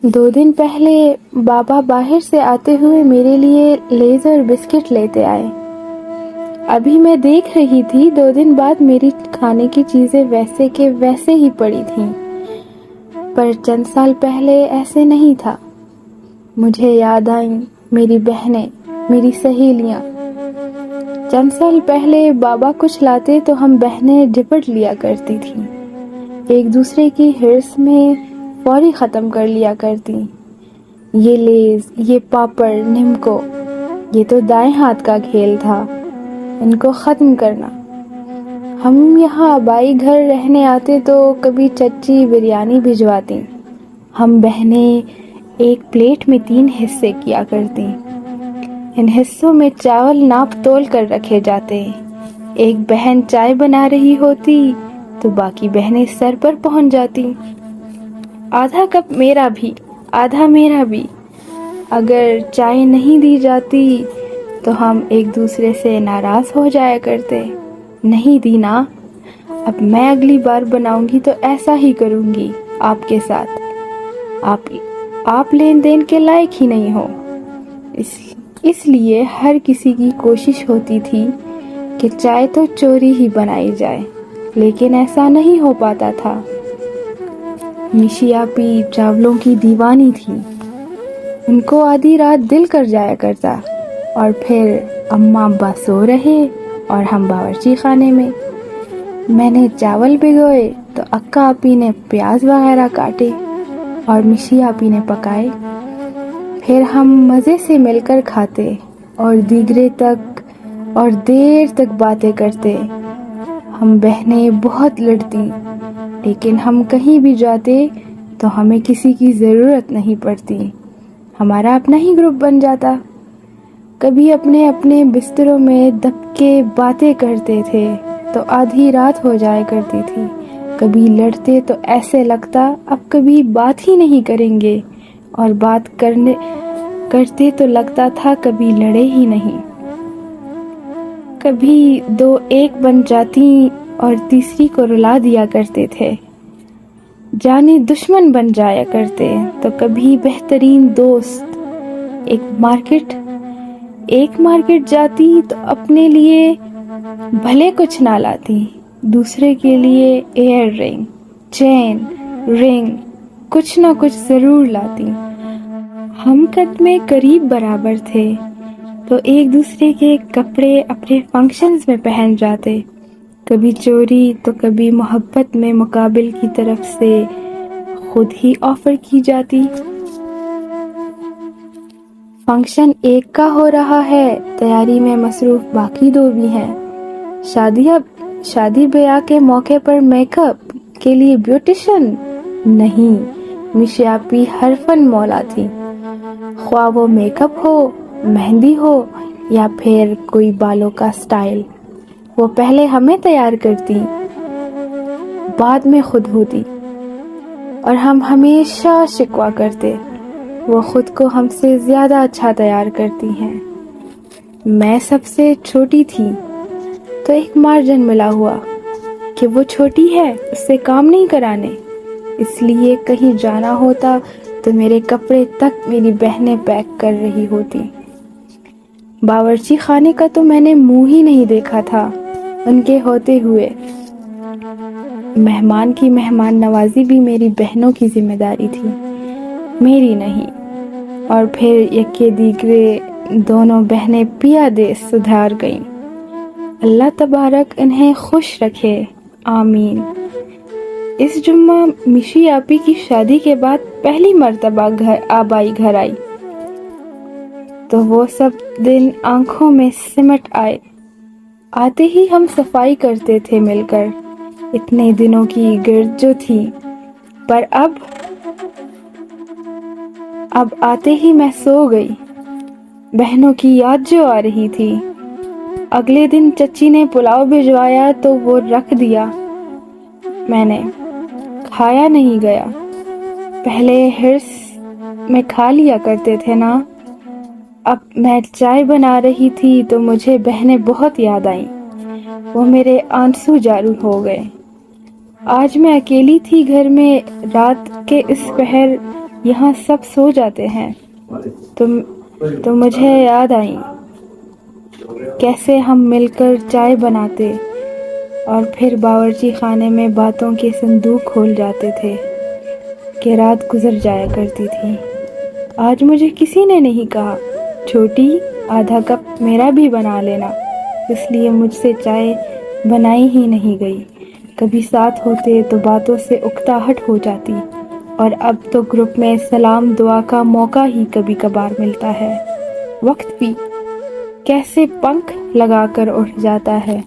2 دن پہلے بابا باہر سے آتے ہوئے میرے لیے لیز اور بسکٹ لیتے آئے۔ ابھی میں دیکھ رہی تھی 2 دن بعد میری کھانے کی چیزیں ویسے کے ویسے ہی پڑی تھیں، پر چند سال پہلے ایسے نہیں تھا۔ مجھے یاد آئیں میری بہنیں، میری سہیلیاں۔ چند سال پہلے بابا کچھ لاتے تو ہم بہنیں جھپٹ لیا کرتی تھیں، ایک دوسرے کی ہرس میں فوری ختم کر لیا کرتی۔ یہ لیز، یہ پاپڑ، نمکو، یہ تو دائیں ہاتھ کا کھیل تھا، ان کو ختم کرنا۔ ہم یہاں آبائی گھر رہنے آتے تو کبھی چچی بریانی بھجواتی۔ ہم بہنیں ایک پلیٹ میں 3 حصے کیا کرتی۔ ان حصوں میں چاول ناپ تول کر رکھے جاتے۔ ایک بہن چائے بنا رہی ہوتی تو باقی بہنیں سر پر پہنچ جاتی۔ آدھا کپ میرا بھی، آدھا میرا بھی۔ اگر چائے نہیں دی جاتی تو ہم ایک دوسرے سے ناراض ہو جایا کرتے۔ نہیں دی نا، اب میں اگلی بار بناؤں گی تو ایسا ہی کروں گی آپ کے ساتھ۔ آپ لین دین کے لائق ہی نہیں ہو۔ اس لیے ہر کسی کی کوشش ہوتی تھی کہ چائے تو چوری ہی بنائی جائے، لیکن ایسا نہیں ہو پاتا تھا۔ میشی آپی چاولوں کی دیوانی تھی، ان کو آدھی رات دل کر جایا کرتا، اور پھر اماں ابا سو رہے اور ہم باورچی خانے میں۔ میں نے چاول بھگوئے تو اکا آپی نے پیاز وغیرہ کاٹے اور میشی آپی نے پکائے۔ پھر ہم مزے سے مل کر کھاتے اور دیگرے تک اور دیر تک باتیں کرتے۔ ہم بہنیں بہت لڑتی، لیکن ہم کہیں بھی جاتے تو ہمیں کسی کی ضرورت نہیں پڑتی، ہمارا اپنا ہی گروپ بن جاتا۔ کبھی اپنے اپنے بستروں میں دب کے باتیں کرتے تھے تو آدھی رات ہو جایا کرتی تھی۔ کبھی لڑتے تو ایسے لگتا اب کبھی بات ہی نہیں کریں گے، اور بات کرتے تو لگتا تھا کبھی لڑے ہی نہیں۔ کبھی 2 ایک بن جاتی اور تیسری کو رلا دیا کرتے تھے، جانے دشمن بن جایا کرتے۔ تو کبھی بہترین دوست۔ ایک مارکیٹ جاتی تو اپنے لیے بھلے کچھ نہ لاتی، دوسرے کے لیے ایئر رنگ، چین، رنگ، کچھ نہ کچھ ضرور لاتی۔ ہم قد میں قریب برابر تھے تو ایک دوسرے کے کپڑے اپنے فنکشنز میں پہن جاتے، کبھی چوری تو کبھی محبت میں مقابل کی طرف سے خود ہی آفر کی جاتی۔ فنکشن ایک کا ہو رہا ہے، تیاری میں مصروف باقی 2 بھی ہیں۔ شادی بیاہ کے موقع پر میک اپ کے لیے بیوٹیشن نہیں، میشی آپی ہر فن مولا تھی، خواہ وہ میک اپ ہو، مہندی ہو یا پھر کوئی بالوں کا سٹائل۔ وہ پہلے ہمیں تیار کرتی، بعد میں خود ہوتی، اور ہم ہمیشہ شکوہ کرتے وہ خود کو ہم سے زیادہ اچھا تیار کرتی ہیں۔ میں سب سے چھوٹی تھی تو ایک مارجن ملا ہوا کہ وہ چھوٹی ہے، اس سے کام نہیں کرانے، اس لیے کہیں جانا ہوتا تو میرے کپڑے تک میری بہنیں پیک کر رہی ہوتی۔ باورچی خانے کا تو میں نے منہ ہی نہیں دیکھا تھا ان کے ہوتے ہوئے۔ مہمان کی مہمان نوازی بھی میری بہنوں کی ذمہ داری تھی، میری نہیں۔ اور پھر یکے دیگرے دونوں بہنیں پیا دے سدھار گئیں۔ اللہ تبارک انہیں خوش رکھے، آمین۔ اس جمعہ میشی آپی کی شادی کے بعد پہلی مرتبہ آبائی گھر آئی تو وہ سب دن آنکھوں میں سمٹ آئے۔ آتے ہی ہم صفائی کرتے تھے مل کر، اتنے دنوں کی گرد جو تھی، پر اب آتے ہی میں سو گئی، بہنوں کی یاد جو آ رہی تھی۔ اگلے دن چچی نے پلاؤ بھجوایا تو وہ رکھ دیا، میں نے کھایا نہیں گیا۔ پہلے ہرس میں کھا لیا کرتے تھے نا۔ اب میں چائے بنا رہی تھی تو مجھے بہنیں بہت یاد آئیں، وہ میرے آنسو جارو ہو گئے۔ آج میں اکیلی تھی گھر میں، رات کے اس پہر یہاں سب سو جاتے ہیں، تو مجھے یاد آئی کیسے ہم مل کر چائے بناتے اور پھر باورچی خانے میں باتوں کے صندوق کھول جاتے تھے کہ رات گزر جایا کرتی تھی۔ آج مجھے کسی نے نہیں کہا چھوٹی آدھا کپ میرا بھی بنا لینا، اس لیے مجھ سے چائے بنائی ہی نہیں گئی۔ کبھی ساتھ ہوتے تو باتوں سے اکتاہٹ ہو جاتی، اور اب تو گروپ میں سلام دعا کا موقع ہی کبھی کبھار ملتا ہے۔ وقت بھی کیسے پنکھ لگا کر اٹھ جاتا ہے۔